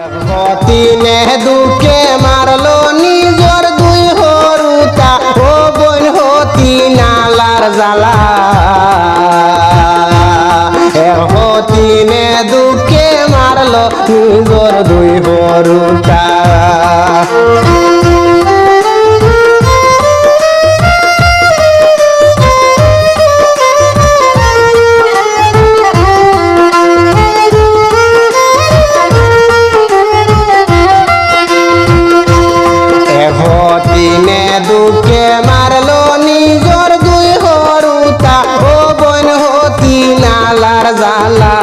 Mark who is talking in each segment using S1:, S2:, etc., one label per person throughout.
S1: হতিনে দুঃখে মারলো নিজর দুই হরুতা ও বোন হতি নালার জ্বালা হতিনে দুঃখে মারলো নিজর দুই হরুতা হতিনে দুঃখে মারলো নিজর দুই হরুতা ও বোন হতি নালার জ্বালা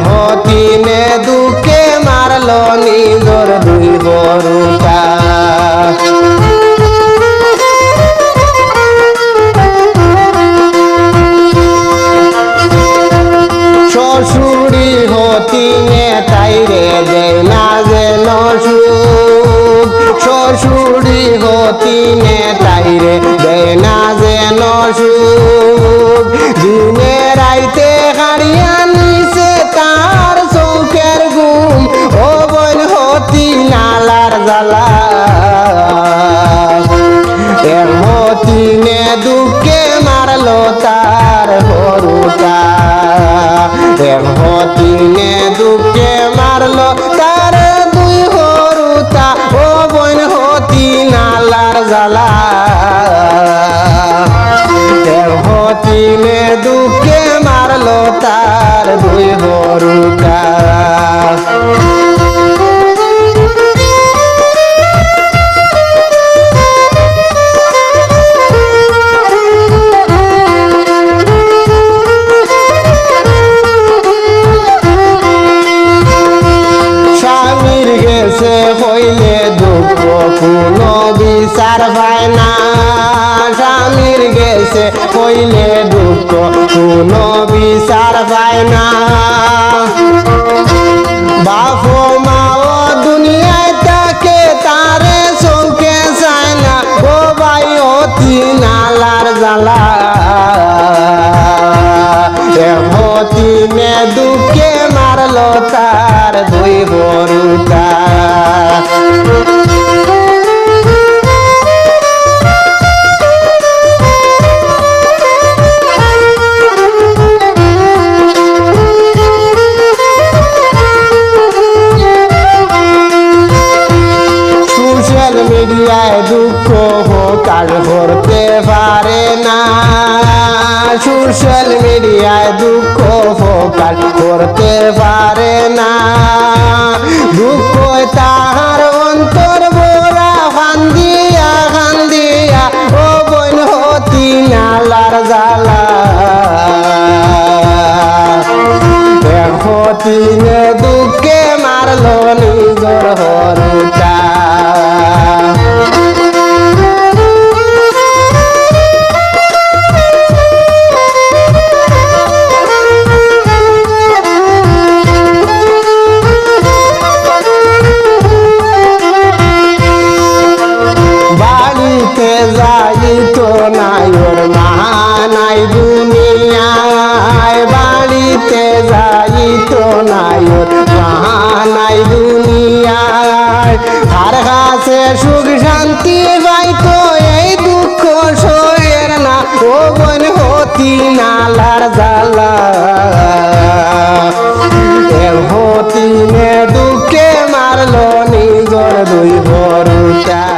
S1: হতিনে দুঃখে মারলো নিজর দুই হরুতা শ্বশুরি হতিনে তাইরে দেয় না যেন সুখ শ্বশুরি হতিনে তাইরে দেয় না যেন সুখ দিনে রাইতে হারিয়া নিছে তার চৌকের ঘুম ও বোন হতি নালার জ্বালা হতিনে দুঃখে মারলো তার হরুতা হতিনে দুঃখে মারলো তার দুই হরুতা ও বোন হতি নালার জ্বালা হতিনে দুঃখে মারলো তার দুই হরুতা হইলে দুঃখ কোনো বিচার পায় না স্বামীর গেছে হইলে দুঃখ কোনো বিচার পায় না বাপ মাও দুনিয়ায় তাকে তারে চৌকে চায় না ও ভাই অতি নালার জ্বালা হতিনে দুঃখে মারলো তার দুই হরুতা সোশ্যাল মিডিয়ায় দুঃখ কাজ করতে পারে না সোশ্যাল মিডিয়ায় দুঃখ কাজ করতে পারে না দুঃখ তাহার অন্তর বোরা কান্দিয়া কান্দিয়া ও বোন হতি নালার জ্বালা হতিনে দুঃখে মারলো নিজর হরুতা বাড়িতে যাইতো নাই ওর মা নাই দুনিয়ায় বাড়িতে যাইতো নাই ওর মা নাই দুনিয়ায় আর কাছে সুখ শান্তি পাইতো এই দুঃখ সয়ের না ও বোন হতি নালার জ্বালা হতিনে দুঃখে মারলো নিজর দুই হরুতা